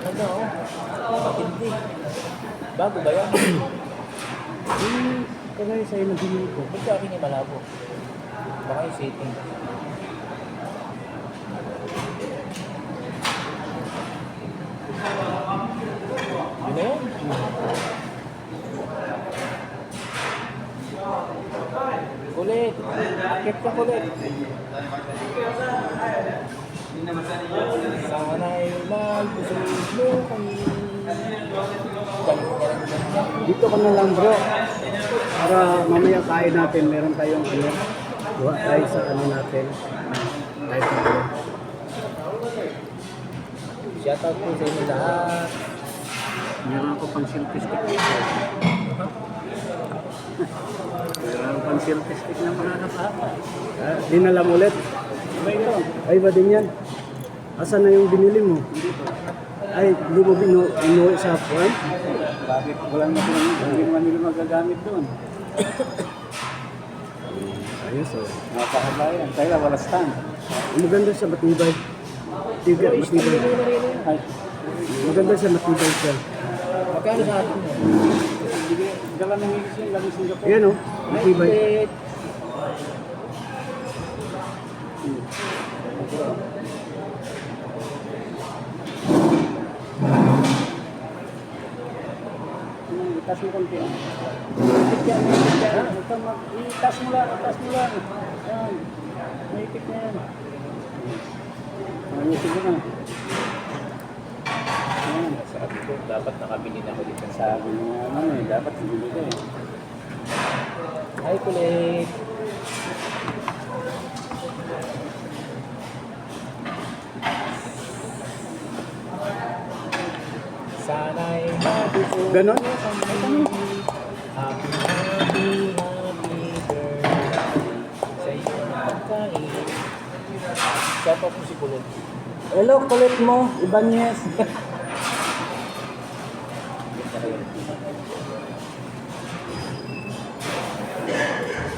Ano, matindi. Bago ba yan? Yung kagaya sa'yo na binili ko. Ba't sa akin yung malabo? Baka yung setting. Yun na yun. Kulit. Akit ka kulit. Sana'y magbusog mo kami. Dito ka na lang bro. Para mamaya kain natin, meron tayong ano. Buha tayo sa ano natin. Tayo sa ano. Shoutout po sa inyo lahat. Meron ako pang selfie stick. Meron ako pang selfie stick na mga kapapa. Dinala mo ulit. Ay ba din yan? Asan na yung binili mo? Ay, hindi mo inuwi sa Juan? Bakit? Walang hindi naman nila magagamit doon. Ayos o. Napakabayan. Kaya wala stand. Maganda siya, matibay. Matibay. Ay, Maganda siya, matibay siya. Magkano sa atin mo? dala ng Mexico, lang Singapore. Ayan o, matibay. Itas mo konti. Itik yan, itik yan. Itas mo lang, itas mo lang. Yan. May itik na yan. Ayusin mo na. Yan. Sabi ko, dapat nakabili na ako dito. Sabi mo nga naman eh, dapat hindi ka eh. Hi, kulit. Sana'y mabusog Ganon? mo kami. Happy, happy, happy birthday sa iyong pagkain. Shoutout mo si Kulit. Hello, kulit mo, Ibanez.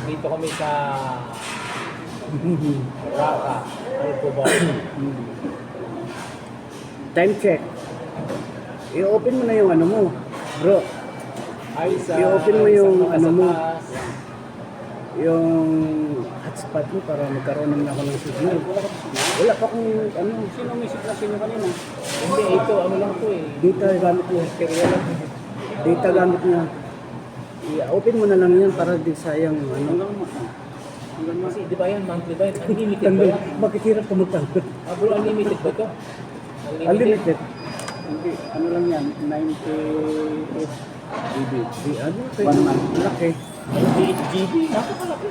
Dito kami sa Raka. Ano po ba? Time check. I-open mo na yung ano mo, bro. Ay, sa I-open mo yung sa ano mo. taas. Yung hotspot mo para magkaroon naman ako ng signal. Wala pa akong ano, Sino may sitras inyo kanina? Hindi, ito ano lang to eh. data gamit niya. Kaya lang. Data gamit niya. I-open mo na lang yan para di sayang ano. Hanggang mo. Hanggang mo. Kasi di ba yan, monthly ba yan? Unlimited ba Tanggal, yan? makikirap ka magtanggal. Ah bro, unlimited ba to? Unlimited. Hindi, ano lang yan, 98 GB. Di ano, kaya 1 month. malaki. 98 GB? Napakalaki.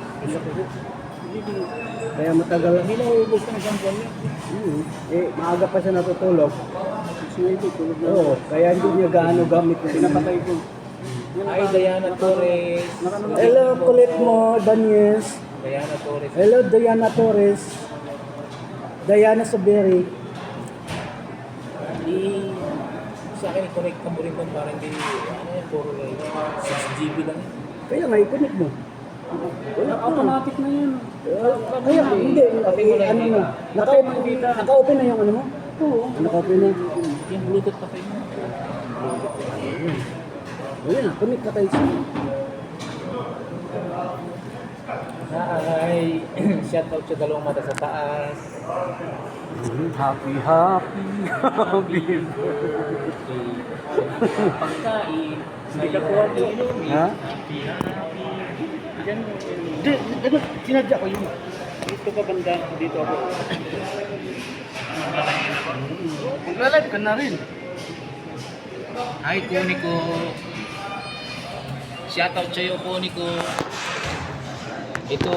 Kaya matagal. Hindi na uubos ng isang buwan yan. Eh, maaga pa siya natutulog. 690, tulog na. Oo, kaya hindi niya gaano gamit niya. Pinapatay ko. Ay, Diana Torres. Hello, kulit mo, Banyes. Diana Torres. Hello, Diana Torres. Diana Saberi. Di sa akin i-connect ka mo rin doon para hindi, ano yan, puro lang 6 GB lang yan. Kaya nga, i-connect mo. Wala pa. Automatic na yan. Kaya, hindi. Ano na. Naka-open na yung ano mo? Oo. Naka-open na. Yung Bluetooth pa kayo. Wala na, connect ka tayo sa... Hi! Shoutout sa dalawang mata sa taas. Happy, happy, happy. Okay. Pagkain. Hindi ka kuha po. Ha? Yan. Di, sinadya ko yun. Dito ka banda, dito ako. Magla-live ka na rin. Hi, Kuniko. Shoutout sa'yo, Kuniko. Ito,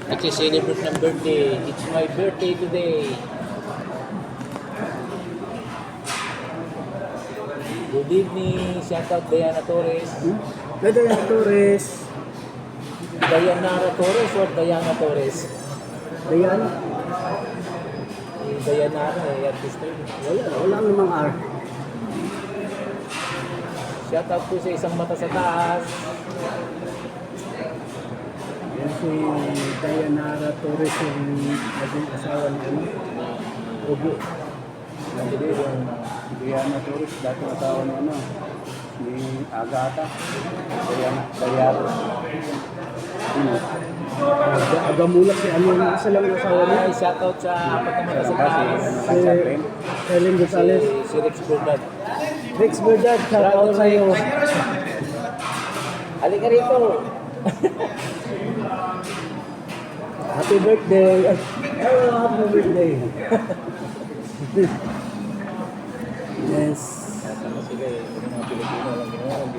nagsi-celebrate ng birthday. It's my birthday today. Good evening. Shoutout Diana Torres. Diana Torres. Diana Torres or Diana Torres? Diana. Diana, artista yun. Wala namang R. Shoutout po sa isang mata sa taas. Yan si Diana Torres yung naging asawa ni ano. Ugo. Hindi yung Diana Torres, dati asawa ni ano, ni Agata. Diana. Agamulak si ano yung isa lang ang asawa niya. Ay, shoutout sa apat na mata sa taas. Si Helen Gonzalez. Si Rex Burdad. Rex Verdad, shout out sa iyo. Halika rito. Happy birthday. Oh, happy birthday. Yes. Sama sila eh. Yung mga Pilipino lang ginawa. Hindi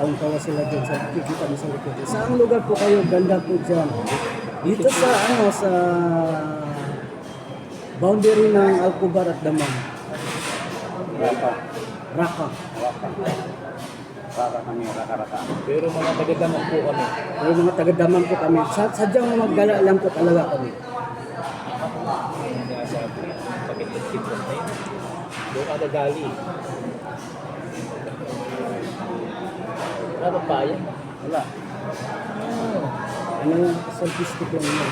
Ang tawa sila dyan sa kikita mo sa likod. Saan lugar po kayo? Ganda po dyan. Dito sa ano sa boundary ng Alcobar at Damam. Raka. Raka kami, raka. Pero mga taga-damang po kami. Pero mga taga-Damam po kami. Sadyang maggala lang po talaga kami. Yung sinasabi, pakit-kit na yun. Doon ka nagali. Wala bang bayan? Wala. Ano yung selfie-stick lang yun.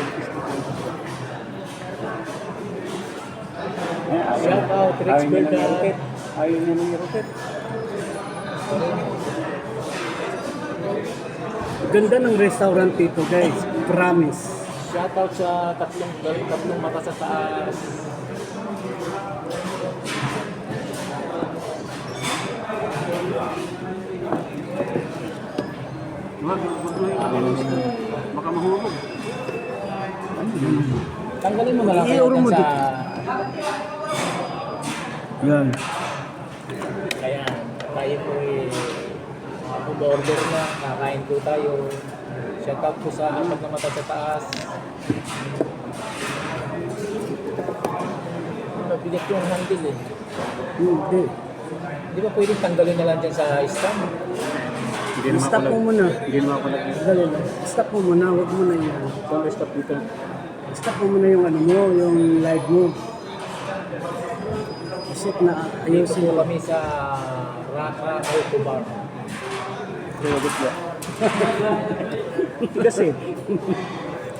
Shout out, Rex Burdad. Ayaw niya ni Rotet. Ganda ng restaurant dito guys. Promise. Shout out sa tatlong mata sa taas. Wag mo yung baka mahulog. Tanggalin mo na lang Iiuro mo sa... Yan. Kaya tayo po order na, kakain po tayo. Shout out po sa apat na mata sa taas. Mabigat yung handle eh. Hindi. Di ba pwedeng tanggalin na lang dyan sa stand? Stop mo muna. Hindi naman pala. Dali lang. Stop mo muna. Huwag mo na yan. Saan ka stop dito? Stop mo muna yung ano mo, yung live mo. Isip na Dito ayusin po mo. kami sa Raka Alcobar. Huwag ba? Kasi,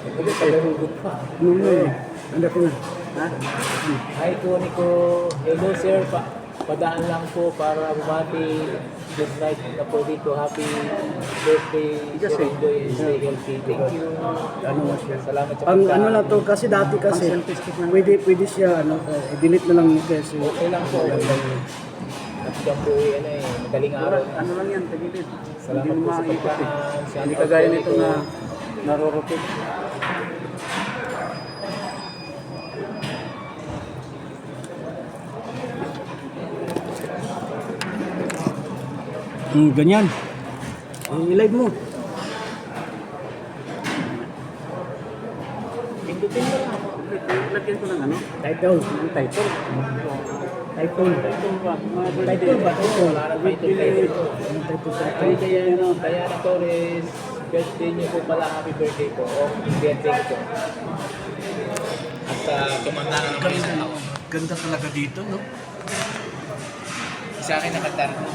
Ito palarugot pa. nung ano ko na. Ha? Hi Tony ko. Hello sir. Padaan lang po para bumati. Good night na po dito. Happy birthday. Yes, Sir eh. Enjoy. Stay healthy. Thank you. Ano mo siya. Salamat sa Ang pagkain. ano lang to, kasi dati kasi, pwede siya, ano, i-delete na lang kasi. Okay lang po. At dyan po ano eh. Madaling araw na. Ano lang yan, tagilid. Salamat Hindi mo po sa makikita. pagkain. Hindi kagaya nito na narorotate. Ganyan. I-live mo. Pindutin mo lang. Lagyan ko ng ano? Title. Ng title. Title. Title ba? Title ba? Title. Wala na title title. Anong title sa Hi Diana Torres. Birthday niyo po pala. Happy birthday po. O, birthday ko po. At tumanda na naman isang taon. Ganda talaga dito, no? Sa akin nakadark mo.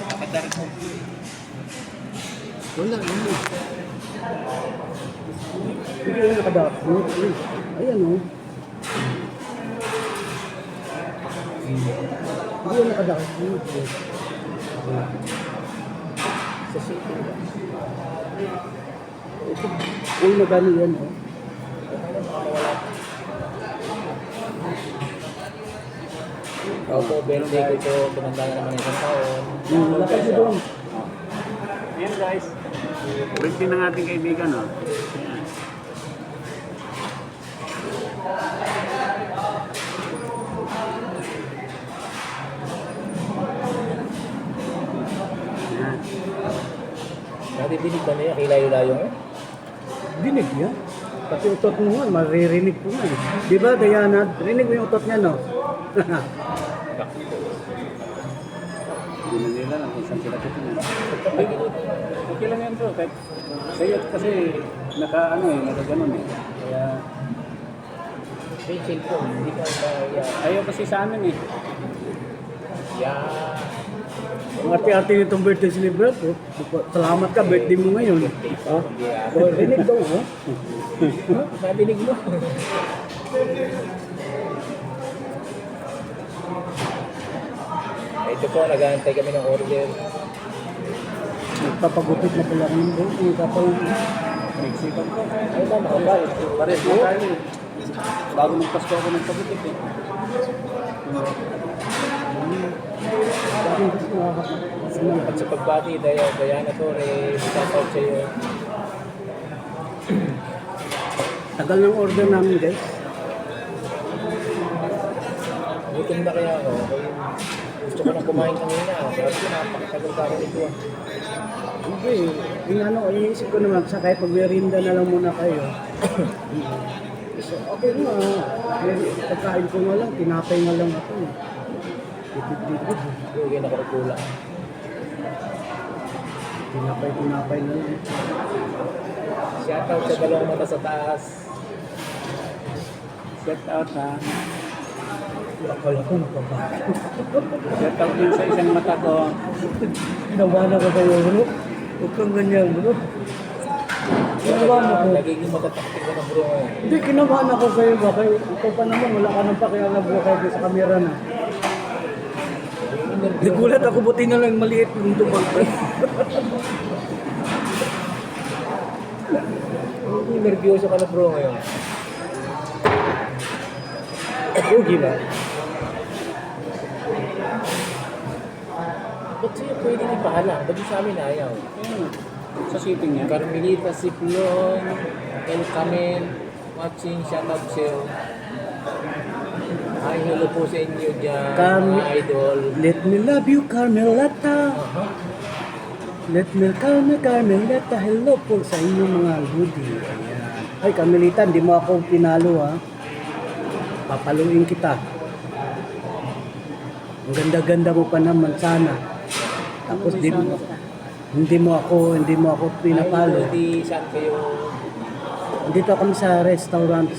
Nakadark mo. Wala, ano. Hindi ko nakadap. Ayan, oh. Hindi ko nakadap. Sa city. Ito, uy, magano yan, oh. Opo, birthday ko po. Tumanda na naman isang taon. Lakad mo doon. Ayan guys. Birthday ng ating kaibigan, oh. Ayan. Ayan. Nadidinig ba niya? Hilayo-layo mo? Dinig niya. Pati utot mo nga, maririnig ko nga. Eh. Di ba, Diana? Rinig mo yung utot niya, no? Hindi na nila lang kung saan sila titingin. Okay lang yan bro. Kahit sa'yo kasi naka ganon eh. Kaya May cellphone. Hindi ka kaya. ayaw kasi sa amin eh. Yeah. Ang arte-arte nitong birthday celebrate, oh. Salamat ka, birthday mo ngayon. Oh, oh rinig daw, oh. Nadinig mo. Ito po, nag-aantay kami ng order. Nagpapagupit na pala ako ng buhok. Kapag Mexican po. Ay ba, makapal. Pares na tayo. Bago magpasko ako ng pabutik eh. bakit gusto nakakapag. At sa pagbati, Diana Torres, shoutout sa iyo. Tagal ng order namin guys. Gutom na kaya ako. Gusto ko na kumain kanina. Sabi ko, napakatagal ka rin ito. Hindi, iniisip ko naman sa kahit pag-merinda na lang muna kayo. So, okay na. Pagkain ko nga lang, tinapay nga lang ako. Tipid-tipid. Hindi na kukulang. Tinapay na lang. Shoutout sa dalawang mata sa taas. Shout out ha. Akala ko napapakit. Shout out din sa isang mata ko. Kinabahan ako kayo, bro. Huwag kang ganyan, bro. Kinabahan ako. Nagiging matataktik ka na bro ngayon. Hindi, kinabahan ako sa'yo. Baka ikaw pa naman, wala ka nang pakialam bro kahit sa kamera na. Nagulat ako, buti na lang maliit yung tubag. Nervyoso ka na bro ngayon. Ugi ba? Ba't sa'yo pwedeng ipahalang? Ba't yung sa amin ayaw? Ayun. Sa sitting niya. Carmelita Siplon, El Camel, watching, shoutout sa iyo. Hi, hello po sa inyo dyan, mga idol. Let me love you, Carmelata. Let me Carmelata. Hello po sa inyong mga ludi. Ayan. Ay, Carmelita, hindi mo ako pinalo ha. Papaluin kita. Ang ganda-ganda mo pa naman sana. Tapos hindi mo ako pinapalo. Hi, Lodi, saan kayo? Dito kami sa restaurant.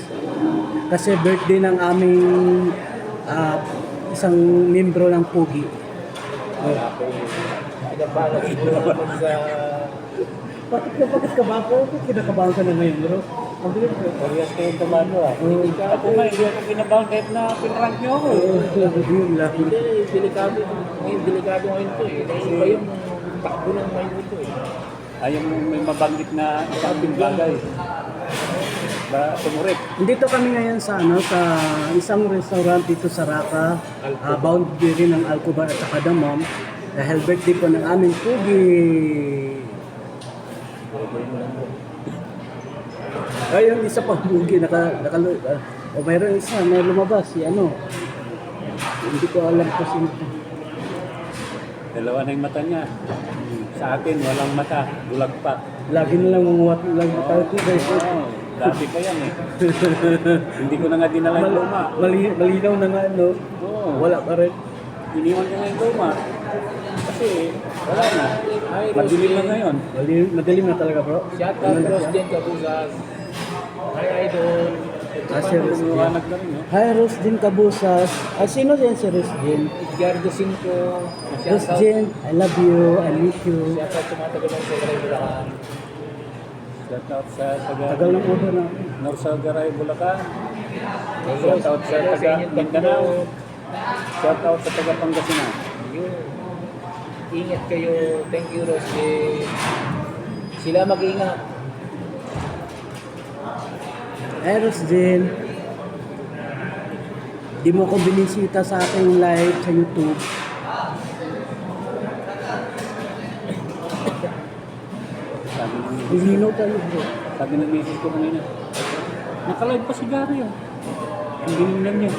Kasi birthday ng aming isang membro ng Pugi. Pinapala siguro naman sa... Bakit ka ba ako? Kinakabahan ka na ngayon, bro. Ang bilis ko. Parehas kayong tumano ah. Ako nga, hindi ako kinabahan kahit na pinrank niyo ako eh. Yun lang. Hindi, delikado ngayon to eh. Naiiba yung takbo ng ngayon to eh. Ayaw mo may mabanggit na isang bagay. Ba, tumurik. Dito kami ngayon sa isang restaurant dito sa Raka, boundary ng Alcobar at saka Damam. Dahil birthday po ng aming Pugi. Ayun, isa pang Pugi, o mayroon isa, may lumabas, si ano. Hindi ko alam kung sino. Dalawa na yung mata niya. Sa akin, walang mata. Bulag pa. Lagi na lang manguwat lang tayo guys. Oo, dati pa yan eh. Hindi ko na nga dinala yung luma. Malinaw na nga, no? Oo. Wala pa rin. Iniwan ko nga yung luma. Kasi wala na. Madilim na ngayon. Madilim na talaga, bro. Shoutout Ross Jen Kabusas. Hi, idol. Sir Rose Din. Lumanag na rin, no? Hi, Rose Din Kabusas. Sino din si Rose Din? Edgardo Cinco. Rose Din, I love you, I miss you. Shoutout sa mga taga ng Sagray Bulacan. Shout out sa taga Tagal ng order na. Norsagaray, Bulacan. Shout Shout out sa taga inyong Mindanao. tatlo. Shout out sa taga Pangasinan. Yun. Ingat kayo. Thank you, Ross Jen. Sila mag-ingat. Hi, Rose Din. Di mo ako binisita sa aking live sa YouTube. Sabi ng Hilino tayo, bro. Sabi ng misis ko kanina, nakalive pa si Gary oh. Ang ginignan niya.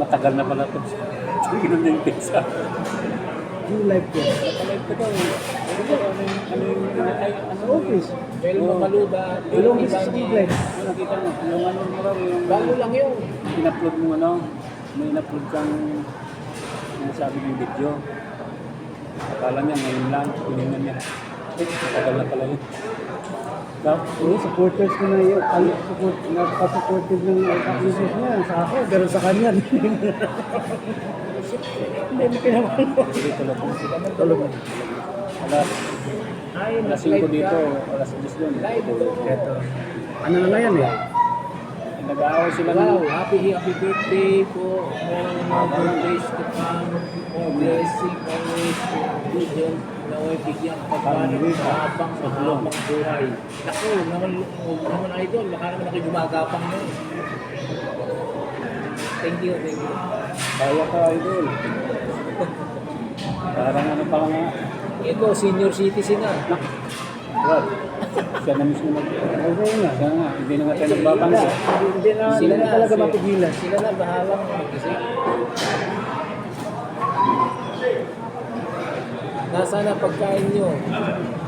Matagal na pala ito. Ginignan niya yung pizza. Yung live ko. Nakalive pa daw. Ano Office. Pero mamaluda. Ilong isa sa live. Nakita mo, yung ano mo raw, yung Bago lang yun. in-upload mo ano, may in-upload kang sabi ng video. Akala niya ngayon lang, ginignan niya. Matagal na pala yun. Oo, supporters ko na yun. Napaka-supportive ng business niya sa ako, pero sa kanya. Hindi mo kinabahan mo. Hindi tulad mo. Tulog. Alas 5 dito, alas 10 doon. Live ito. Ito. Ano na ngayon eh? Nag-aaway sila Wow, ng... happy birthday po. More birthdays to come. More blessing always. Good health. Naway bigyan ka pa ng mahabang buhay. Naku, naman idol. Baka naman ako gumagapang mo. Thank you, thank you. Kaya ka, idol. Parang ano pa lang nga. Ito, senior citizen na. What? Siya na mismo Okay na. Siya nga, hindi na nga tayo nagbabansa. Hindi na talaga mapigilan. Sila na bahalang mag-isip. Nasaan na pagkain nyo?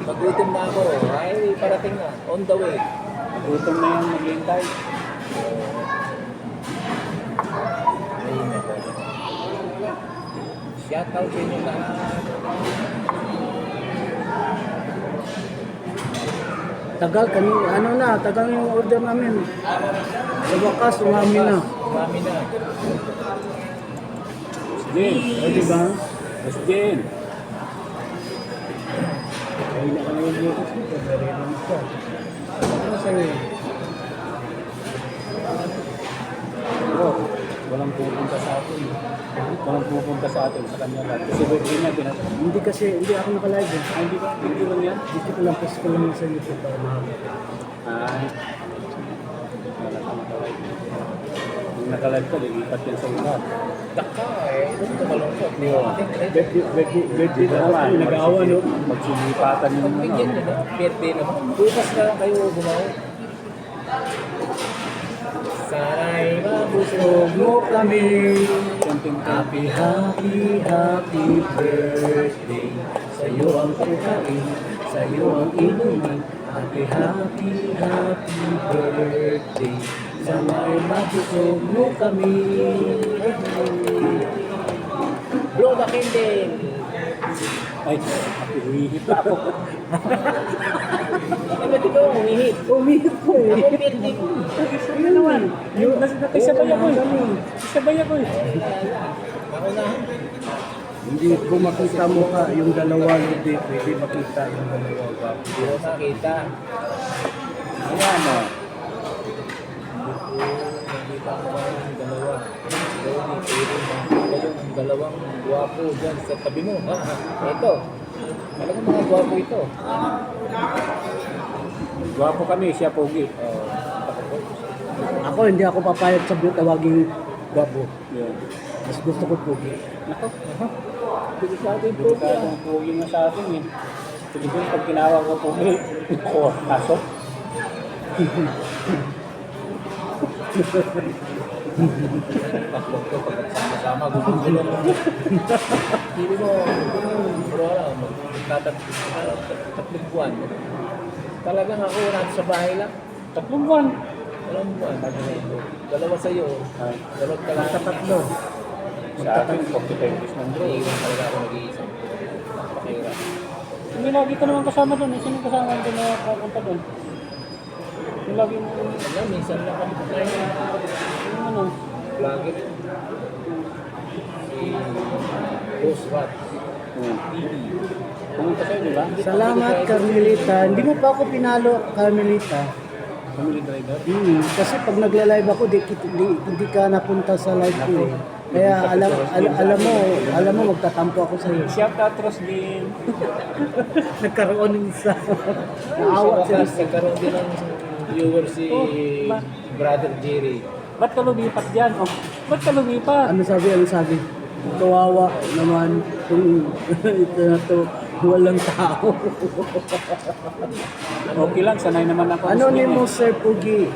Pag-utom na ako. Ay, parating na. On the way. Gutom na yan, maghintay. Ayun na po. Shout out sa inyo lahat. Tagal tagal yung order namin. Sa wakas, umami na. Umami na. Jen, O, diba? Mas Jen. Ay, na kami yung bukas dito. Very long siya. Ano sa'yo? Pero, walang pupunta sa atin. Walang pupunta sa atin sa kanya lang. Kasi birthday niya, Hindi ako nakalive. Ay, hindi ba? Hindi lang yan? Dito ko lang, post ko lang sa YouTube para mahaba. Ay. Wala ka nakalive. Kung nakalive ka, lilipat yan sa iba. Daka eh. Ito tumalungkot. Birthday na ako. Nag-aawa, no? Magsilipatan yung Bigyan nyo na. Birthday naman. Bukas na lang kayo gumawa. Sana'y mabusog mo kami. Happy, happy, happy birthday. Sa'yo ang kukain, sa'yo ang inumin. Happy, happy, happy birthday. Sana'y mabusog mo kami. Blow the candle. Ay, huwihip pa ako. Ay, ba't ikaw umihip? Umihip ko eh. Ako birthday ko. Ano naman? Isabay ako eh. Isabay ako eh. Ako na. Hindi ko makita mo ka yung dalawa, hindi pwede makita yung dalawa. Hindi ko nakita. Ayan o. Nakita ko ba yung dalawa? Pwede makita yung dalawang guwapo dyan sa tabi mo. Ito. Talagang mga guwapo ito. Gwapo kami, siya pogi. Ako hindi ako papayag sa tawaging gwapo. Yun. Mas gusto ko pogi. Nako. Delikado yung pogi. Delikado yung pogi nga sa atin eh. Pilipin, pag tinawag ko pogi, ako, kaso. Tatlong ko pag sama-sama gugulong. Hindi mo, bro, tatlong buwan. Talagang ako nasa sa bahay lang. 3 buwan. Walang buwan. Dalawa sa'yo. Dalawang ka lang. Tatlo. Sa akin, 45 days ng bro. Iiwan talaga ako nag-iisip. Napakahirap. Hindi lagi ka naman kasama doon. Sino kasama doon na papunta doon? Yung lagi mo, Alam, minsan lang kami tayo. yung ano, Vlogger. Si Rose Rat. pumunta sa'yo, di ba? Salamat, Carmelita. Hindi mo pa ako pinalo, Carmelita. Family driver. Kasi pag nagla-live ako, hindi ka napunta sa live ko eh. Kaya alam mo, magtatampo ako sa iyo. Shout out, Roslyn. Nagkaroon ng isa. Naawa Sa siya. nagkaroon din ng viewer si Brother Jerry. Ba't ka lumipat dyan? Oh, ba't ka lumipat? Ano sabi? Kawawa naman kung ito na to, walang tao. Okay lang, sanay naman ako. Ano ni mo, Sir Pugi?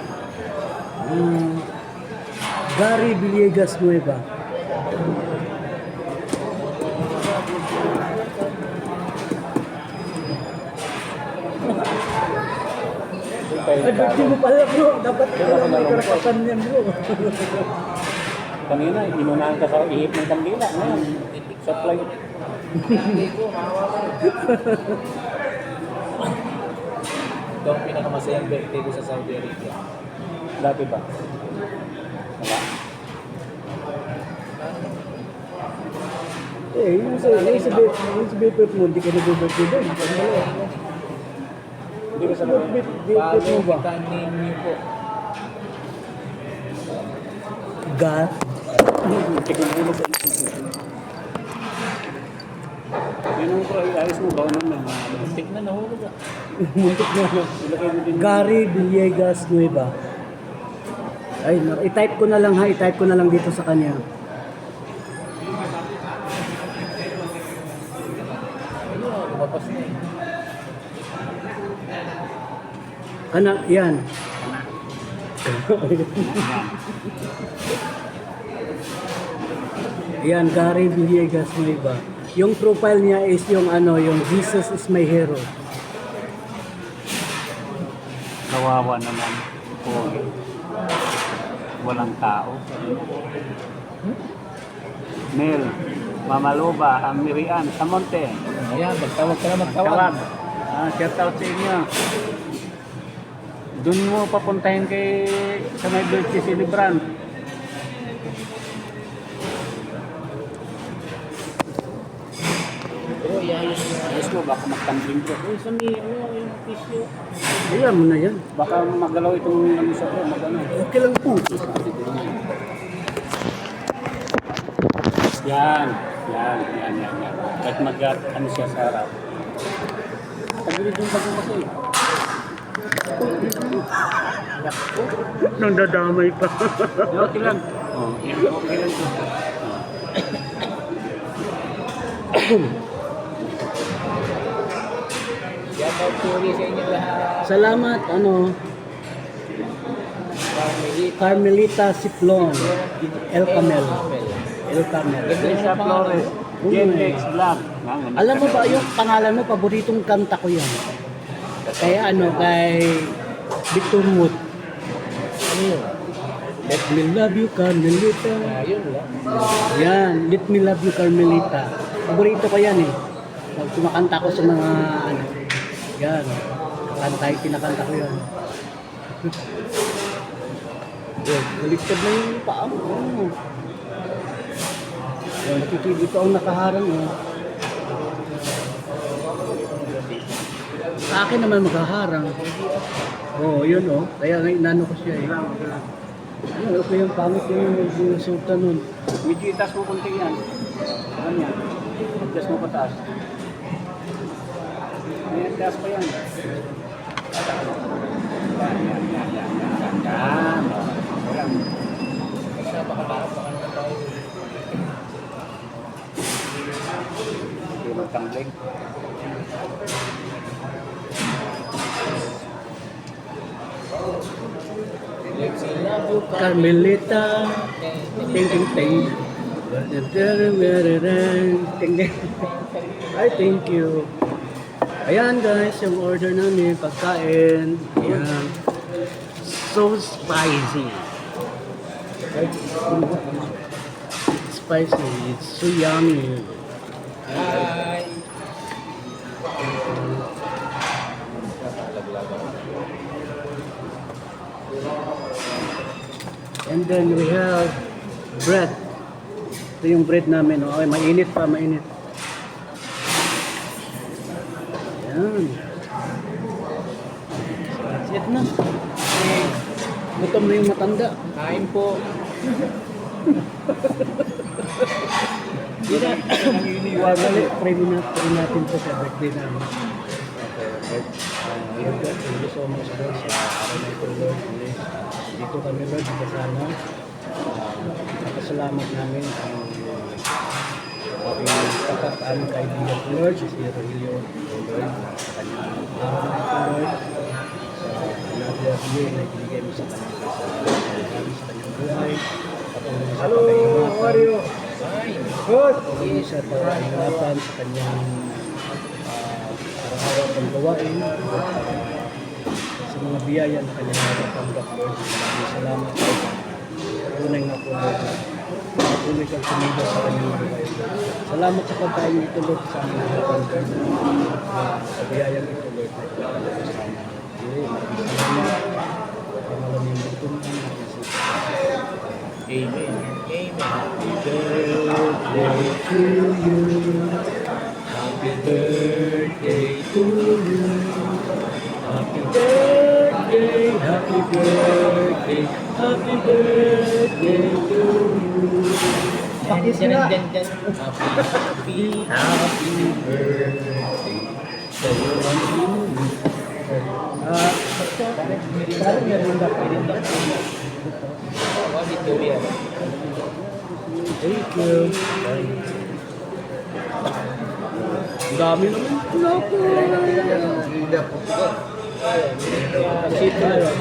Gary Villegas Nueva. Ay, birthday mo pala bro. Dapat pala may karapatan niyan bro. Kanina, inunahan ka sa ihip ng kandila. Ngayon, supply. Hindi ko, maawa ka. Ito ang pinakamasayang birthday ko sa Saudi Arabia. Dati ba? Wala. Yung sa birthday mo, hindi ka nag-birthday doon. Hindi ka sa Birthday mo ba? Bago kita name niyo po. Ga. Tigil-ulo sa isip. Yun ang ayos mo ba? Muntik na nahulog ah. Muntik na. Ilagay mo din. Gary Villegas Nueva. Ay, i-type ko na lang ha. I-type ko na lang dito sa kanya. Ayun, lumabas na eh. Yan. Yan, Gary Villegas Nueva. Yung profile niya is yung yung Jesus is my hero. Kawawa naman. Pogi. Walang tao. Mel, Mamaluba, Miriam, Samonte. Ayan, magtawag ka na Tawag. Shout out sa inyo. Doon mo papuntahin kay sa may birthday celebrant. Pero iayos mo. Ayos mo, baka magtambling ko. Uy, sa may, yung tissue. Ayan mo na yan. Baka magalaw itong ano sa ko, magano. Okay lang po. Yan. Kahit ano siya sa harap. Tagilid yung bago kasi. Nang dadamay pa. Okay lang. Okay lang to. Shout out Turi sa inyo lahat. Salamat, Carmelita Siplon. El Camel. El Camel. Lisa Flores. Gentex Vlog. Alam mo ba yung pangalan mo, paboritong kanta ko yan. Kaya kay Victor Wood. Ano yun? Let me love you, Carmelita. Ayun lang. Yan, Let me love you, Carmelita. Paborito ko yan eh. Pag kumakanta ko sa mga yan. Kinakanta ko yan. Yan, baliktad na yung paa mo. Yan, nakikita pa ang nakaharang eh. Sa akin naman makaharang. Yun Kaya nga inano ko siya eh. Ayun, okay yung pangit yung sultan nun. Medyo itas mo konti yan. Ganyan. Itas mo pataas. May itas pa yan. Yan. Basta makalapakan na tayo. Hindi magtangling. Let's love you, Carmelita. Ting ting ting. Ay, thank you. Ayan guys, yung order namin, pagkain. Ayan. So spicy. Spicy. It's so yummy. Hi. And then we have bread. Ito yung bread namin. Okay, mainit pa, mainit. Ayan. That's it na. Gutom na yung matanda. Kain po. Dali, pray natin po sa birthday namin. Lord God, thank you so much Lord sa araw na ito Lord. Dito kami Lord, kasama. Napasalamat namin ang aking tapat aming kaibigan ko Lord, si Rogelio Lord, sa kanyang araw na ito Lord. Sa another year na ibigay mo sa kanyang sa kanyang buhay. Patuloy sa pag-iingat. How are you? Good! Patuloy sa pag-iingat sa kanyang araw-araw pang gawain. Sa mga biyaya na kanyang natatanggap Lord. Maraming salamat po. Tunay nga po Lord. Patuloy kang sumigaw sa kanyang buhay. Salamat sa pagkain ito Lord sa aming harapan Lord. Sa biyayang ito Lord. Maraming salamat. Pamalaming butong ang Amen. Amen. Happy birthday to you. Happy birthday to you. Happy birthday Happy birthday to you. Pakis nga. Happy, Happy birthday to you. Parang merinda pa rin. Dito yan. Thank you. Ang dami naman. Loko. Sito na yun.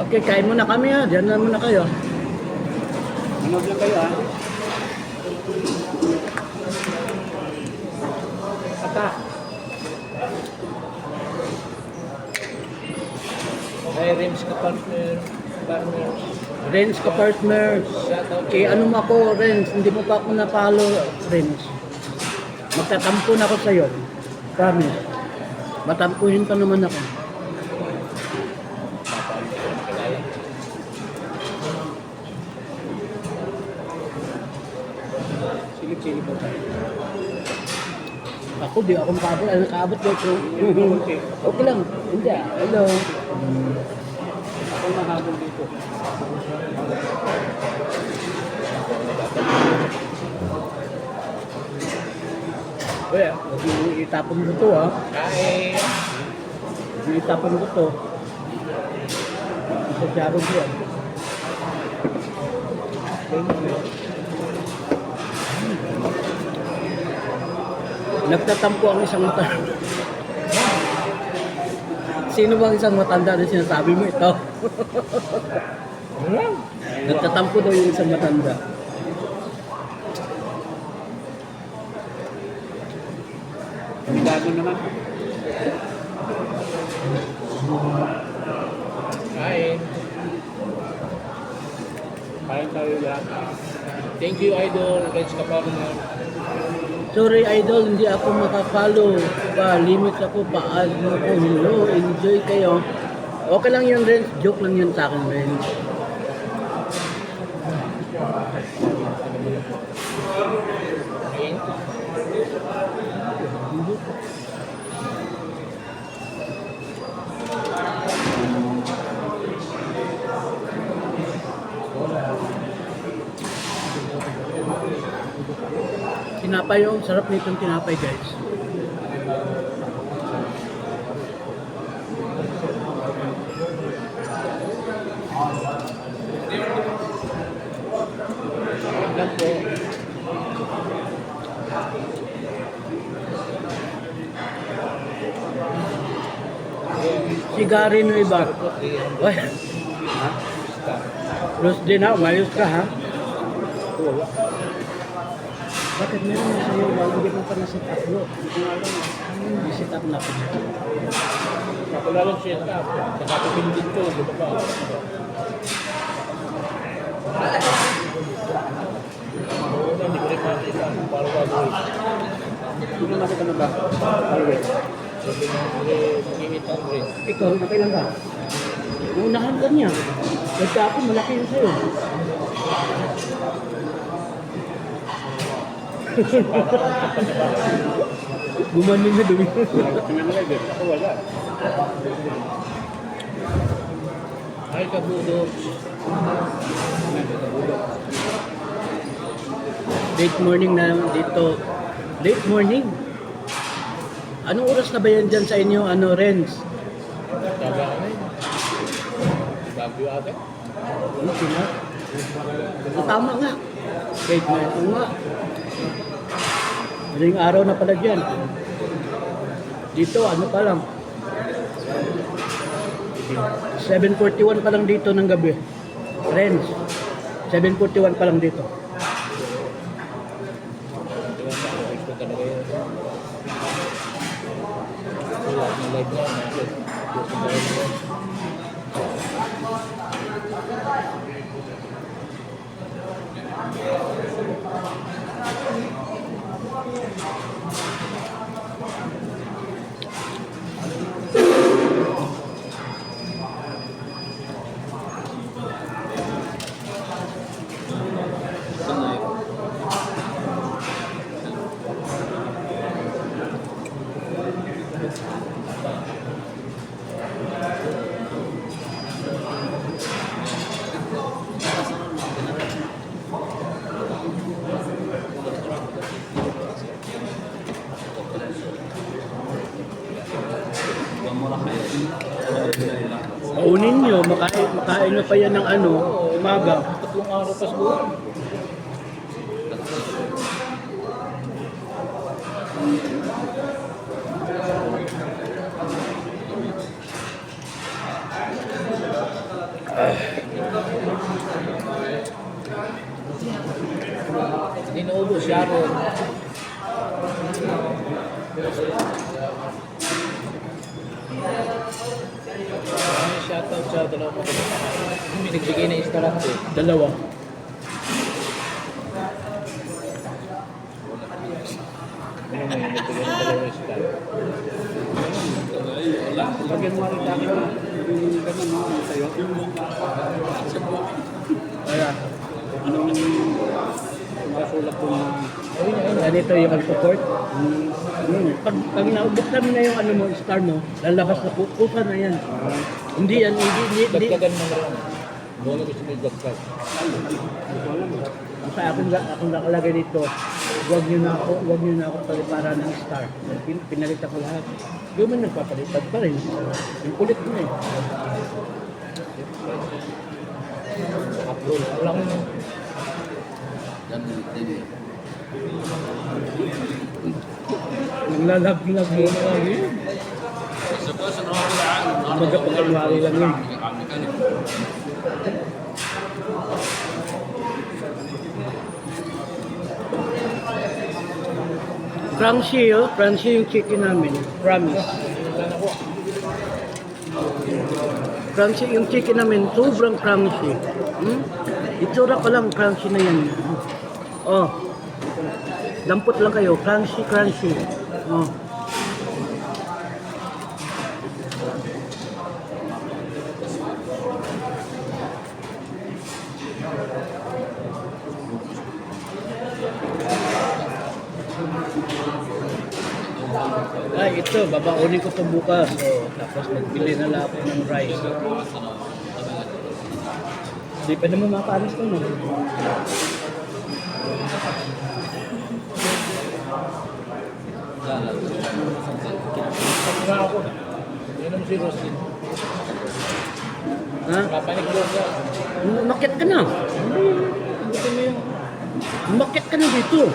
Okay, kain muna kami ha. Diyan na muna kayo. Manog lang kayo ah. Ata. Ay, Rims ka partner. Renz ka partner. Okay, ano mo ako, Renz? Hindi mo pa ako napalo, Renz. Magtatampo na ako sa'yo. Promise. Matampuhin pa naman ako. Silip-silip po tayo. Ako, di ako makaabot. Ano nakaabot ko? Okay lang. Hindi ah. Hello. Ako mahabol dito. Well, huwag mo itapon mo to ha. Kain. Huwag mo itapon mo to. Isa jarong yan. Nagtatampo ang isang matanda. Sino bang isang matanda na sinasabi mo ito? Nagtatampo daw yung isang matanda. Bago naman. Kain. Kain tayo lahat. Thank you, Idol. Rims ka partner. Sorry idol, hindi ako makapalo. Pa-limit ako, paano ko. Hello, enjoy kayo. Okay lang yun, Renz. Joke lang yun sa akin, Renz. Kain. Tinapay yung sarap nitong tinapay, guys. Lang po. Sigari no iba. Uy, Rose din ha, umayos ka ha. Bakit meron na sa'yo? Hindi mo pa na-set up bro. Hindi set up na ako. Ako lang set up. Saka pipindin ko. Di ba ba? Hindi ko rin makita. Para gagawin. Hindi naman kita na ba? Always. Sabi nga, mag-iit ang rin. Ikaw, nakailan ka? Unahan ka niya. Pagka ako, malaki yun sa'yo. Gumanin na dumi. Tingnan na lang. Ako wala. Ay, kabudok. Late morning na dito. Late morning? Anong oras na ba yan dyan sa inyo, ano, Renz? Sabi ako na yun. Bago ate. Ano sila? Tama nga. Wait na ito nga. Maling araw na pala dyan. Dito, ano pa lang. 7:41 pa lang dito ng gabi. Renz, 7:41 pa lang dito. Gusto talaga yun. Lahat ng live niya. Gusto talaga yun. Kunin nyo, makain nyo pa yan ng ano, umaga. 3 araw pa siguro. Hindi naubos siya ron. Shoutout sa dalawa ko. May nagbigay na istarat eh. Dalawa. Ano may nagbigay na dalawa istarat? Lagyan mo rin tayo. Yung ganun, no? Ano sa'yo? Kaya, Anong masulat ko na ganito yung mag-support. Pag naubos namin na yung ano mo, star mo, lalabas na pusa na yan. Hindi yan, hindi. Dagdagan mo na rin. Doon ko gusto yung dagdag. Kasi akong nakalagay dito, huwag nyo na ako paliparan ng star. Pinalitan ko lahat. Hindi mo nagpapalitan pa rin. Yung kulit mo eh. Upload. Wala ko yun. Naglalaglag mo na lang yun. Magkapagkalwari lang yun. Crunchy yung chicken namin. Promise. Crunchy yung chicken namin, sobrang crunchy. Itsura pa lang, crunchy na yan. Oh. Dampot lang kayo, crunchy. Oh. Ay, ito, babaunin ko ito bukas. Oh, tapos nagbili na lang ako ng rice. Hindi pa naman makapanis ko, no? Pagka ako. Yan ang si Roslyn. Ha? Kapanik ko siya. Umakyat ka na. Umakyat ka na dito.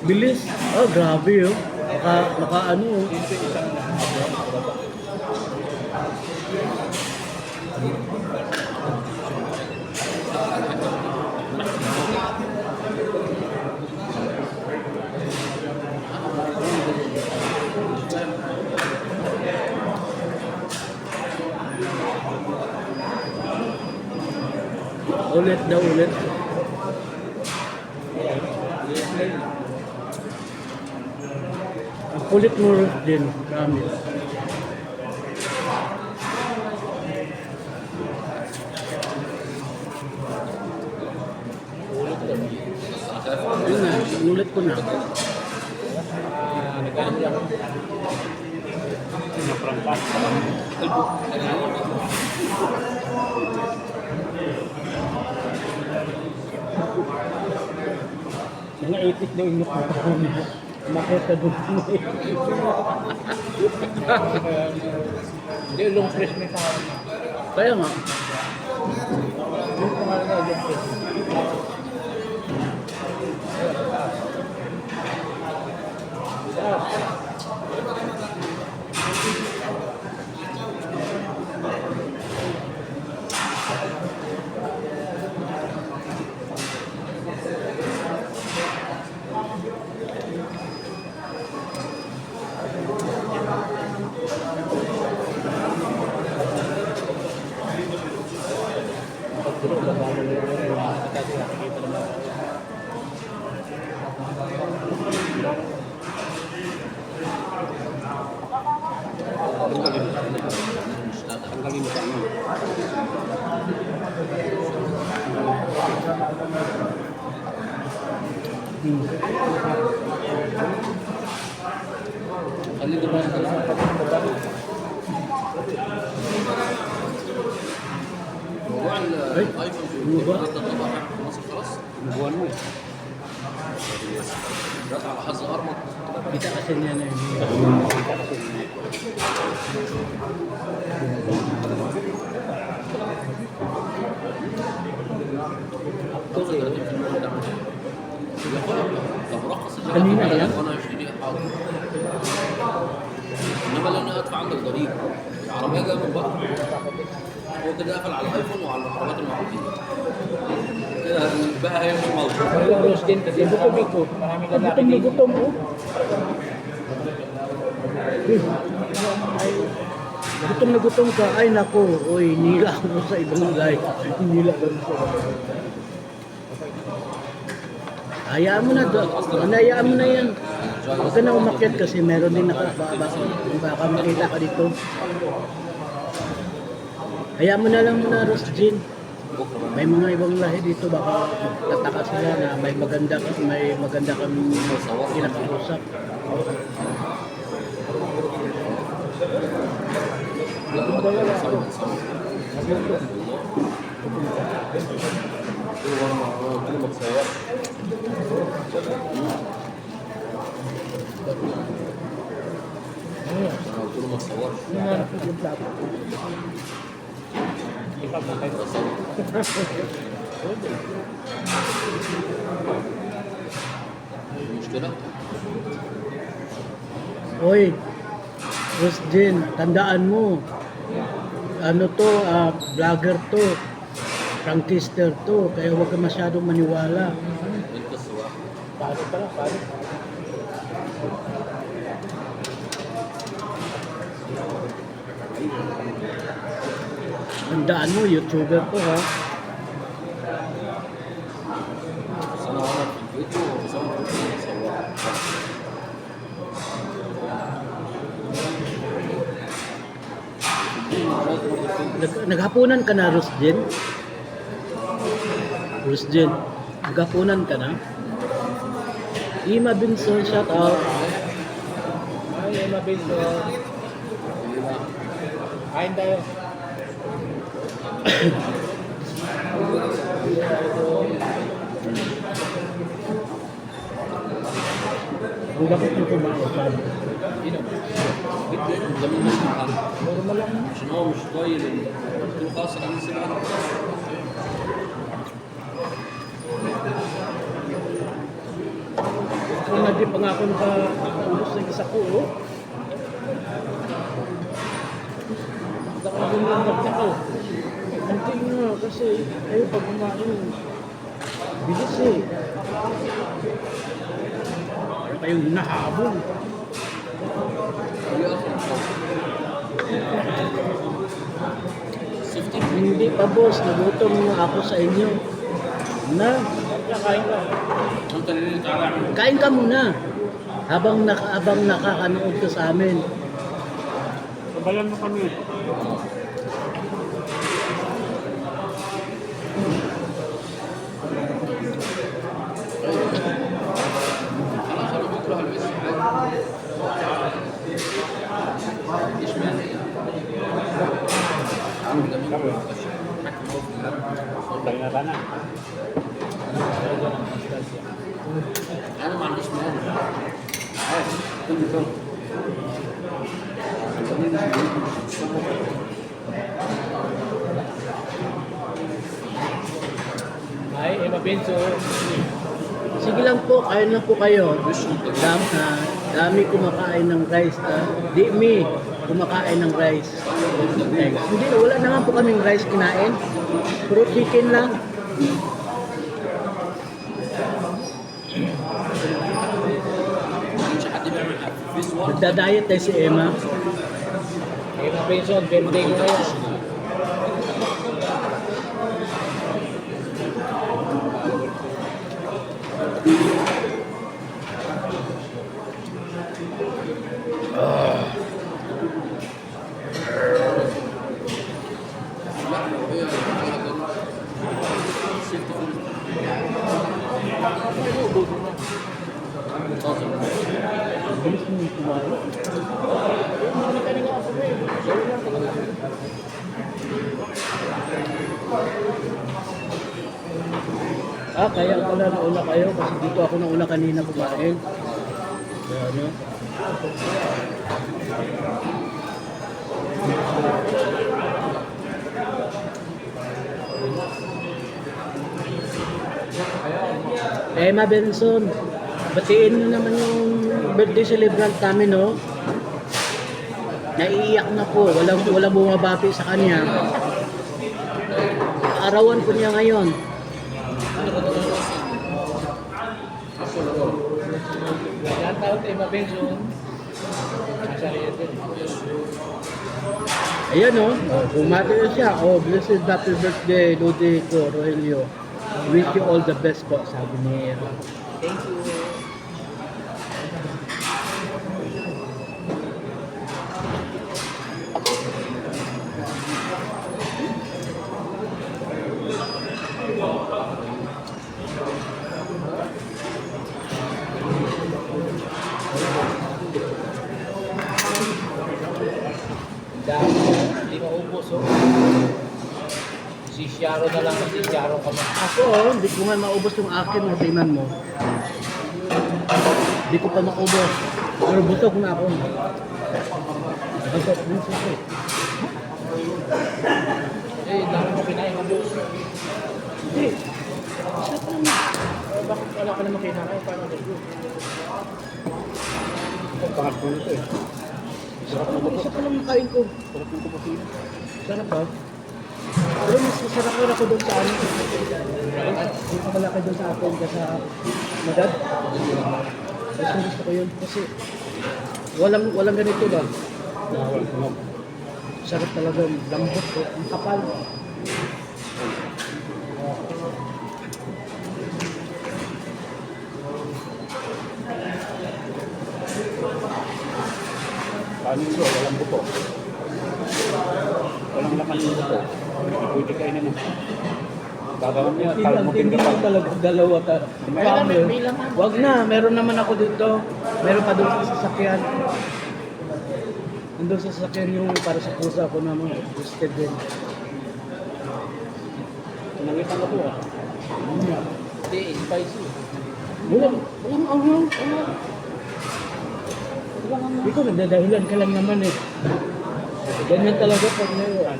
Bilis. Oh, grabe oh. Maka ano oh. Ulit daw, ulit. Ang kulit mo din, promise. Yun na, inulit ko na. Mga 80 daw yung nakakahuli mo. Makita doon mo eh. Hindi, long press may pangalan. Kaya nga. Yung pangalan na long press. tanggalin mo sa ano. Kali ko na sa pagkakabang. Ay, ano ba? Nabuhan mo eh. Kita kasi niya na yun. Kanina yan? انما لو انا ادفع عندك ضريبه العربيه جايه من بره هو كده قفل على الايفون وعلى العربيات المعروفين كده بقى هي مش موجود Wala Rose din kasi gutom. Maraming lalaki Gutom na dito. gutom po. Gutom na gutom ka. Ay nako, oy, nila ako sa ibang lugar. Nila ako sa ibang lugar. Hayaan mo na, hayaan mo na yan. Huwag ka na umakyat kasi meron din baka makita ka dito. Hayaan mo na lang muna, Rosjin. May mga ibang lahi dito, baka magtataka sila na may maganda kami kinakausap. قلت له ما تصورش المشكله Oy, Rosjin, tandaan mo, ano to, vlogger to, prangkister to, kaya huwag ka masyadong maniwala. انت الصور Paano pala? Paano? Tandaan mo, YouTuber to ha. بس انا وانا في الفيديو بصور Naghapunan ka na, Rosjin? Rosjin, naghapunan ka na? Ima Binson, shout out. Ay, mabilis ko. Kain tayo. Ang bakit mo kumain? جدا ده من المشهد عشان هو مش طايل قلت له خلاص انا سيبها Kung nagdi pa nga ako nakaulos ng isa ko, oh. Nakabun lang nagtako. Anting nga kasi ayaw pag kumain. Bilis eh. Ayaw kayong hinahabol. Hindi pa boss, nagutom nga ako sa inyo. Na, Kain ka. انت اللي تعالى اعمل kain ka muna. Habang nakakanood ka sa amin. Sabayan mo kami. خلاص انا بكره البس ايش مانع Kaya ka na. انا ما عنديش مانع Ay, mabilis ko. Sige lang po, kain lang po kayo. Dami kumakain ng rice. Di me, kumakain ng rice. Hindi, wala naman po kaming rice kinain. Puro chicken lang. مش حد بيعمل حاجه في صور Nagda-diet tayo si Emma. Ay, mabilis ko. Birthday ko ngayon. لا لو هي فيها ضرر سيفتي فود Awesome. Bilis mo yung kumain. Kaya pala nauna kayo kasi dito ako nauna kanina kumain. Kaya ano? Emma Benson, batiin mo naman yung birthday celebrant namin, no? Naiiyak na po, walang bumabati sa kanya. Arawan po niya ngayon. Yan tawag tayo mabenson. Ayan, no? Bumati na siya. Blessed happy birthday, Ludico Rogelio. Wish you all the best po, sabi niya. Thank you. Dahil hindi maubos, oh. Si Sharo na lang, si Sharo ka na. Ako, hindi ko nga maubos yung akin, no? Tingnan mo. Hindi ko pa maubos. Pero busog na ako. Busog. Eh, dami mo kinain mo, boss. Hindi. Bakit wala ka naman kinain? Paano nito? Pangat ko nito eh. Isa pa lang nakain ko. Sarap ng kumatina. Sarap ba? Pero mas masarap ko na ko doon sa ano. Hindi ka malaki doon sa atin ka sa Madad. Mas gusto ko yun kasi walang ganito ba? Sarap talaga. Lambot ko. Ang kapal. Kanin ko, walang buto. Walang laman yung buto. Pwede kainin na. Gagawin niya, kalmutin ka pa. Talaga dalawa ta. Wag na, meron naman ako dito. Meron pa doon sa sasakyan. Nandun sa sasakyan yung para sa pusa ko naman. Gusted din. Nangitan ko po ah. Hindi, spicy. Walang anghang. Ikaw nagdadahilan ka lang naman eh. Ganyan talaga pag ngayon.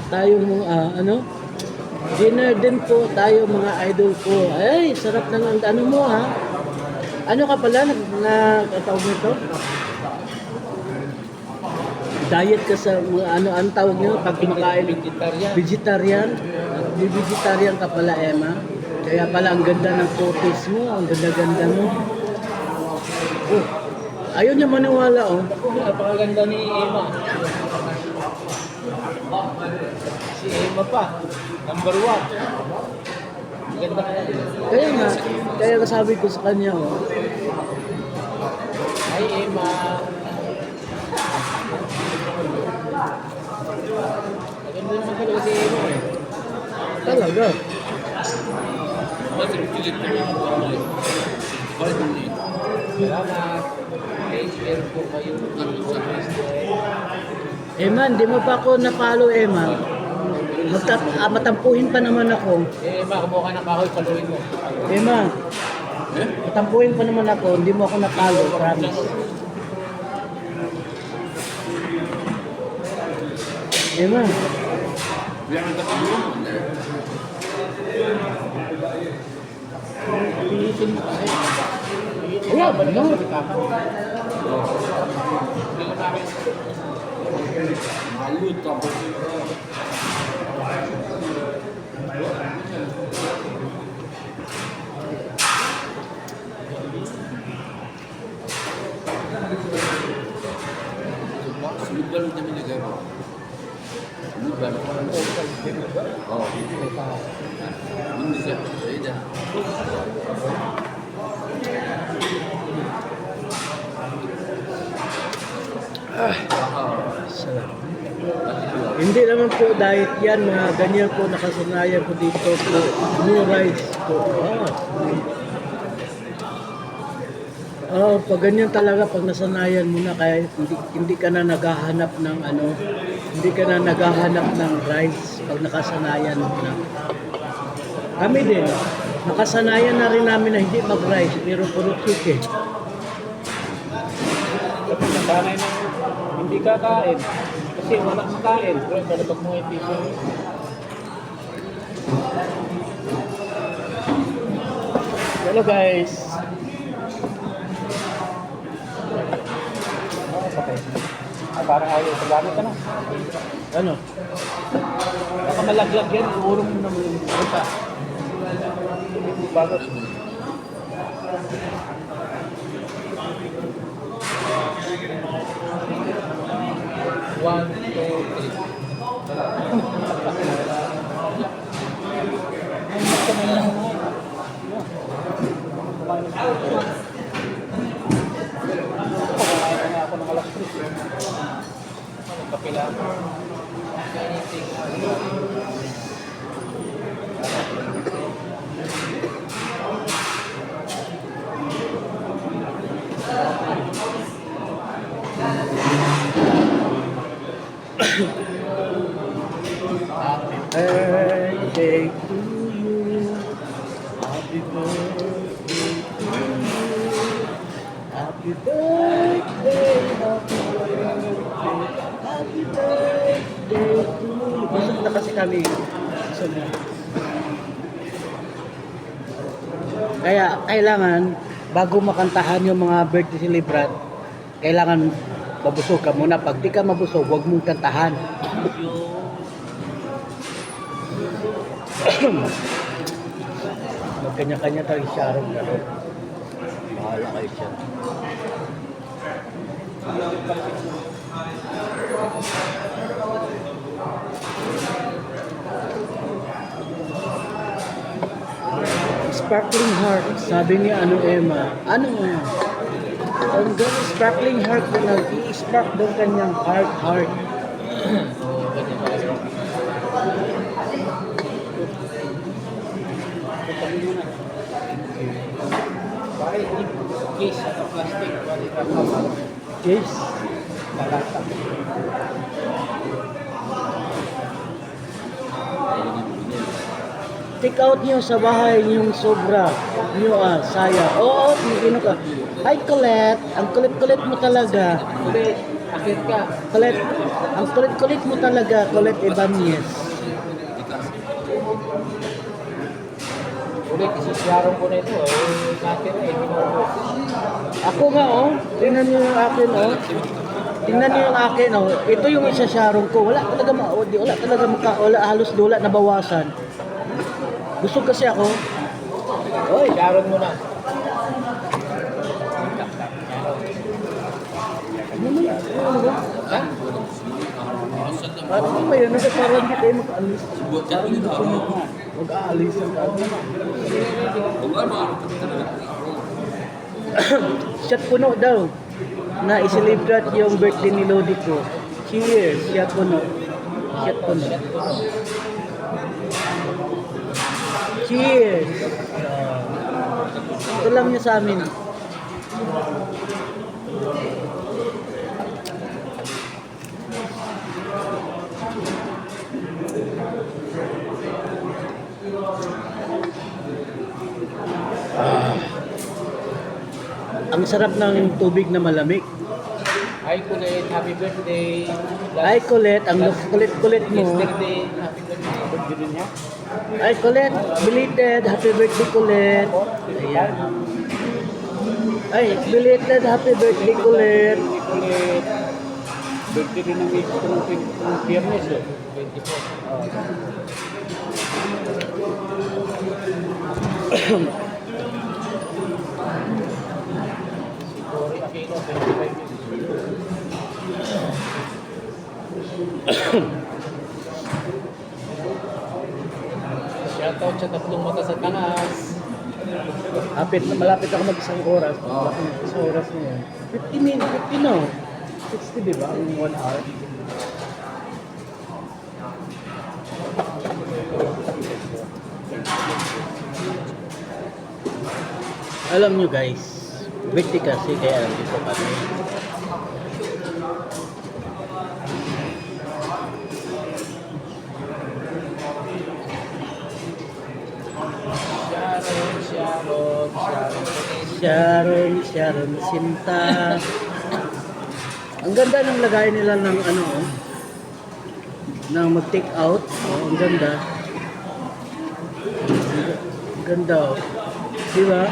Tayo mga ano? Dinner din po tayo mga idol ko. Ay, sarap ng ano mo ha. Ano ka pala nagtawag nito? Diet ka sa mga ano ang tawag niyo pag kumakain Vegetarian. vegetarian. Vegetarian ka pala, Emma. Kaya pala ang ganda ng photos mo, ang ganda-ganda mo. Oh, ayaw niya maniwala oh. Napakaganda ni Emma. Si Emma pa. Number 1. Ganda ka yan. Kaya sabi ko sa kanya oh. Hi, Emma. Maganda naman talaga si Emma eh. Talaga. ما تركز التمرين فايتني Salamat. Take care po kayo. Emma, hindi mo pa ako napalo, Emma. Matampuhin pa naman ako. Eh, Emma, kumuha ka ng kahoy, paluin mo. Emma, matampuhin pa naman ako. Hindi mo ako napalo, promise. Emma, بيعمل ده كل يوم Pilitin mo kasi. Wala, Balik no. ka sa kapo. Hindi na namin. معلود طبعا سلوك بالو ده مين اللي جايبه؟ سلوك بالو اه مين اللي جايبه؟ ايه ده؟ masarap. Hindi naman po diet yan, mga ganyan po nakasanayan ko dito po. No rice po. Pag ganyan talaga, pag nasanayan mo na, kaya hindi ka na naghahanap ng hindi ka na naghahanap ng rice pag nakasanayan mo na. Kami din, nakasanayan na rin namin na hindi mag-rice, pero puro chicken. Tapos nasanay na hindi kakain. Kasi wala makain. Pero pag mo yung piso, Hello guys. Parang ayaw sa gamit ka na. Ano? baka malaglag yan, urong mo naman yung buta. Bago. One, two, three. Kumain na ako ng alas 3. Kapila. Birthday to you. Happy birthday to you. Happy birthday, happy birthday, happy birthday to you. Busog na kasi kami. Busog na. Kaya kailangan, bago makantahan yung mga birthday celebrant, kailangan mabusog ka muna. Pag di ka mabusog, huwag mong kantahan. Magkanya-kanya tayo Sharon na rin. Bahala kayo siya. Sparkling heart, sabi ni Emma. Ang gano'n sparkling heart na i-spark daw kanyang heart. Oo, ganyan pala. Bakit case sa plastic? Bakit ka Case. lalata? Take out niyo sa bahay yung sobra. Niyo saya. Oo, tingin ka. Hi Colette, ang kulit-kulit mo talaga. Ulit, akit ka. Colette, ang kulit-kulit mo talaga, Colette Ibanez. Ulit, isisyaron ko na ito. Natin na eh. Ako nga tingnan niyo yung akin Tingnan niyo yung akin Ito yung isasyarong ko. Wala talaga wala halos dula nabawasan. Busog kasi ako. Oy, syaron mo na. Ha? Parang ba yun? Parang hindi kayo mag-aalis. Mag-aalis ang Shot puno daw na i-celebrate yung birthday ni Lodi ko. Cheers! Shot puno. Shot puno. Cheers! Ito lang niya sa amin. Ang sarap ng tubig na malamig. Hi, Colette. Happy birthday. Ay, Colette, ang kulit-kulit mo. Yesterday, happy birthday. Ay, Colette, belated. Happy birthday, Colette. Ayan. Ay, belated. Happy birthday, Colette. Birthday din ng ito ng Biyernes 24. Sorry, Aquino, 25 minutes. Shoutout sa tatlong mata sa taas. Malapit ako mag-isang oras. Isang oras na yan. 50 minutes, 50 no? 60 di ba? Yung 1 hour. Alam nyo guys, birthday kasi kaya dito kami. Sharon Sinta. Ang ganda ng lagay nila ng ano, oh, ng mag-take out. Oh, ang ganda. Ang ganda, oh. Diba?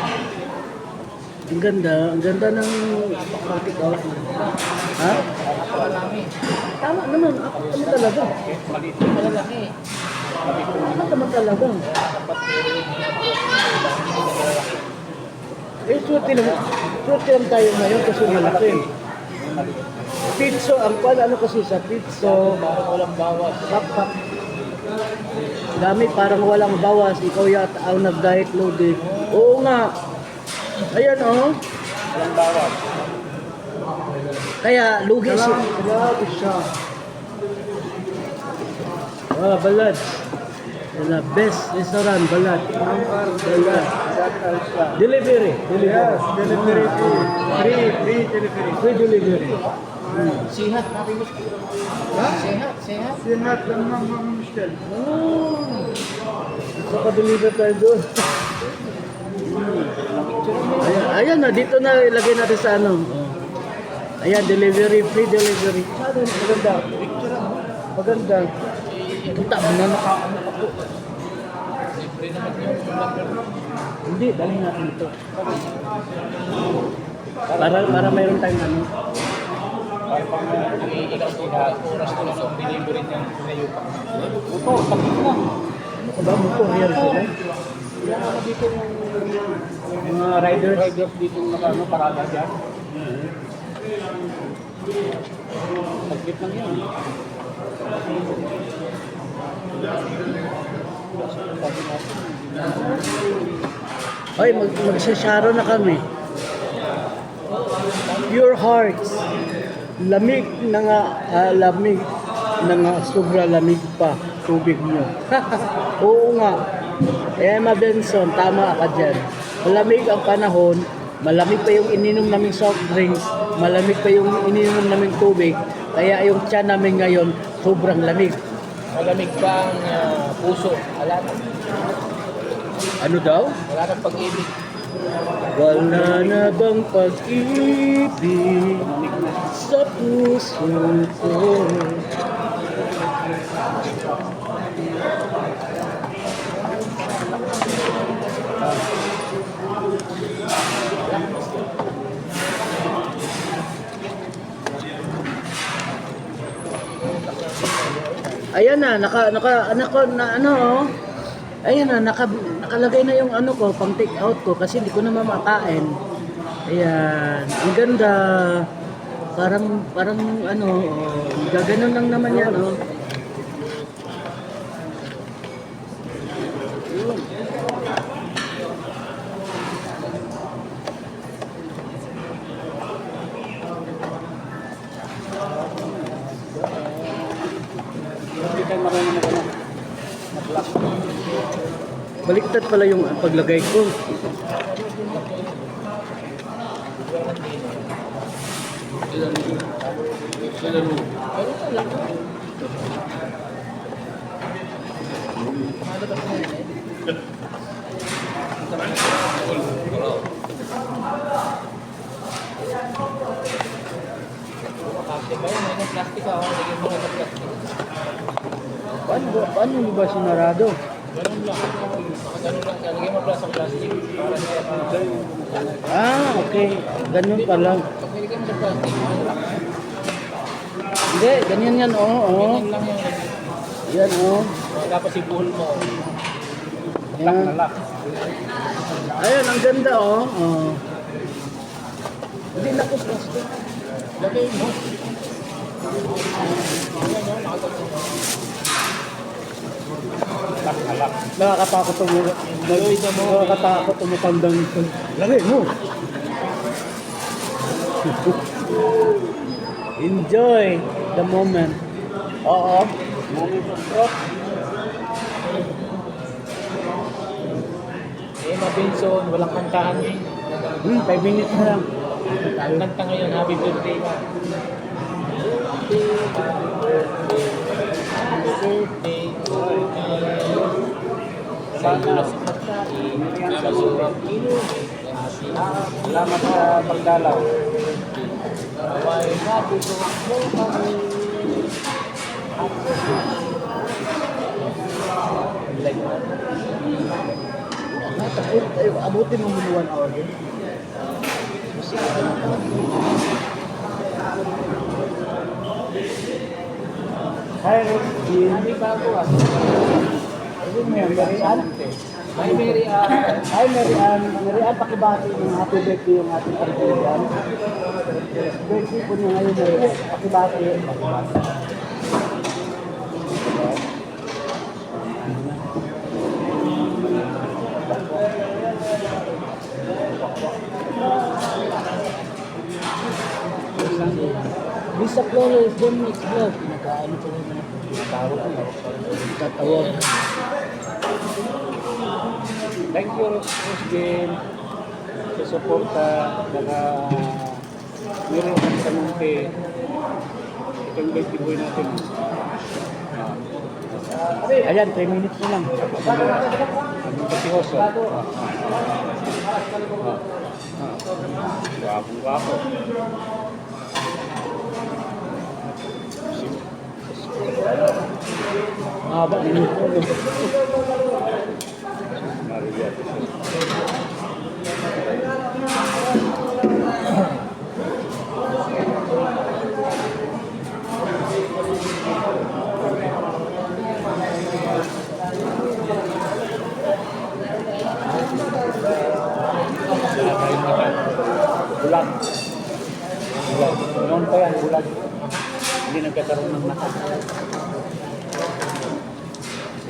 Ang ganda ng mag-take out. Ha? Tama naman, ako naman talaga. Ako naman talaga. Eh, swerte lang tayo ngayon kasi malaki. Pizzo, ang ano kasi sa pizzo, Walang bawas. pakpak. Dami parang walang bawas. Ikaw yata ang nag-diet load eh. Oo nga. Ayan oh. Walang bawat. Kaya lugi siya. Grabe siya. Ah, Balad. The best restaurant, Balad. Balad. Delivery. Yes, delivery fee. Free delivery. Free delivery. Sihat, natin mo. Sihat. Sinat lang ng mga Michel. Oh. So, pa-deliver tayo doon. Ayan na, dito na ilagay natin sa ano. Ayan, delivery, free delivery. Maganda. Maganda. Punta mo na nakaano ako. Hindi, dali natin ito. Para mayroon tayong ano. Oras ko lang ang delivery niyang layo pa. Motor, tapos na. Ano ba, motor yan sila? Dito yung mga riders dito ano, parada dyan. Saglit lang yan. Ay, magsasharo na kami. Pure Hearts. Lamig na nga, lamig na nga, sobra lamig pa tubig nyo. Oo nga. Emma Benson, tama ka dyan. Malamig ang panahon, malamig pa yung ininom naming soft drinks, malamig pa yung ininom naming tubig, kaya yung tiyan namin ngayon, sobrang lamig. Malamig pa ang puso. Wala na. Ano daw? Wala nang pag-ibig. Wala na bang pag-ibig sa puso ko? Ayan na, ano, ayan na, nakalagay na yung ano ko, pang take out ko kasi hindi ko na mamakain. Ayan, ang ganda. Parang ano, gaganon lang naman yan, oh. Hindi tayo marunong mag-lock. Baliktad pala yung paglagay ko. Sila mo. Plastic ba yun? May plastic ako. Lagyan mo na ng plastic. Paano mo ba sinarado? Ganun lang. Ganun lang. Lagyan mo sa plastic. Para siya Ah, okay. Ganun pala. pag nilagyan mo sa plastic, Hindi, ganyan yan, oo. Oh, ganyan lang yung yan, oh. dapat sibuhol mo. Yan. Ayun, ang ganda, oh. Oh. Hindi na ko plastic. Lagay mo. Nakakatakot tumutandang ito. Lagay mo. Enjoy the moment. Oo. Moment of truth. Emma Benson, walang kantahan eh. 5 minutes na lang. Ang kanta ngayon, happy birthday ka. Happy birthday to you. Sa iyo na sumaktain, sa lubang ilog. Salamat sa pagdalaw. Naway natin mo kami. Like that. Abutin mo muna 1 hour din. Hi, Roskin. Hindi bago ah. Ayun mo yan, Mary Ann. Hi, Mary Ann. Hi, Mary Ann. Mary Ann, pakibati ng happy birthday yung ating kaibigan. Birthday po niya ngayon, Mary Ann. Pakibati. Lisa Flores, Dominic Vlog. Pinakaano ko rin naman. Tawag ko. Tatawag. Thank you, Roskin, sa suporta. Meron kang tanungke. Itong birthday boy natin. Ayan, 3 minutes na lang. Ang katihoso. Guwapo. Mahaba minuto. Maria. Bulag. Noon pa yan, bulag. Hindi nagkakaroon ng mata.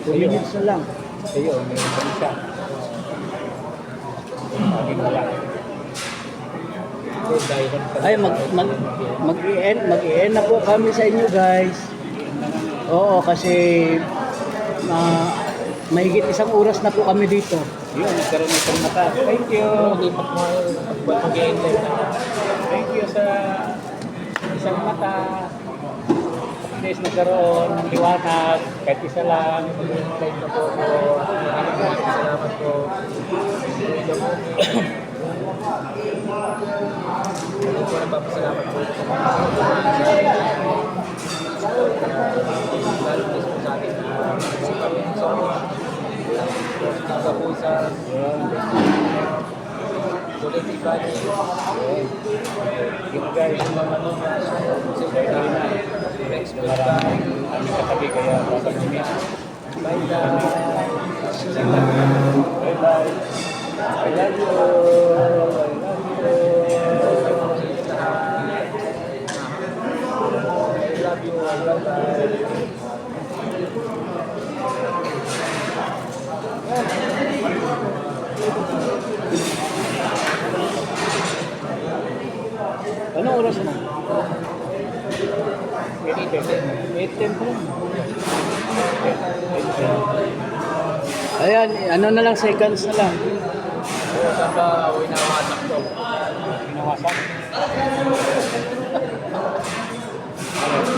2 minutes na lang. Sa'yo, meron pa isa. Laging wala. Ay, mag-i-end na po kami sa inyo, guys. Oo, kasi mahigit 1 oras na po kami dito. Yun, nagkaroon ng isang mata. Thank you. Mag-i-end na. Thank you sa isang mata. At least nagkaroon ng liwanag. Kahit isa lang. Thank you po. Salamat po. Nagpapasalamat po. Lalo po sa atin. Sa po sa Sulit Ibani. Yung guys, maraming katabi kaya papag-miss. Bye-bye. Bye-bye. I love you. I love you. Bye-bye. Ano oras na? 8:10 po. Ayan, ano na lang, seconds na lang. Saan ba winawasak to? Pinawasak?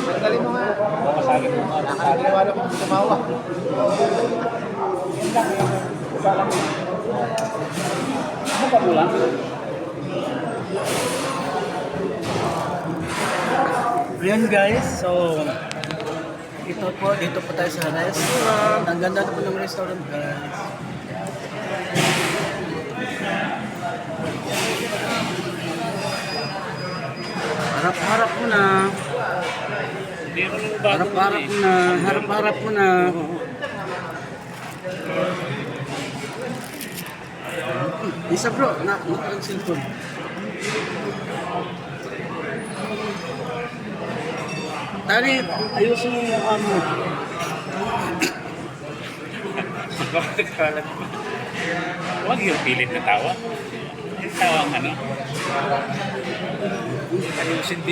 Sandali mo nga. Masagin mo nga. Nakakaliwala ko kung tumawa. Yan lang yun. Kasalang yun. Ano ba mo lang? Ayan, guys, so dito po tayo sa restaurant. Ang ganda na po ng restaurant, guys. Harap-harap mo na. Harap-harap mo na. Harap-harap mo na. Isa bro, ang cellphone. Tari, ayusin mo yung mukha mo. Huwag yung pilit na tawa. Yung tawang ano? Ayusin din.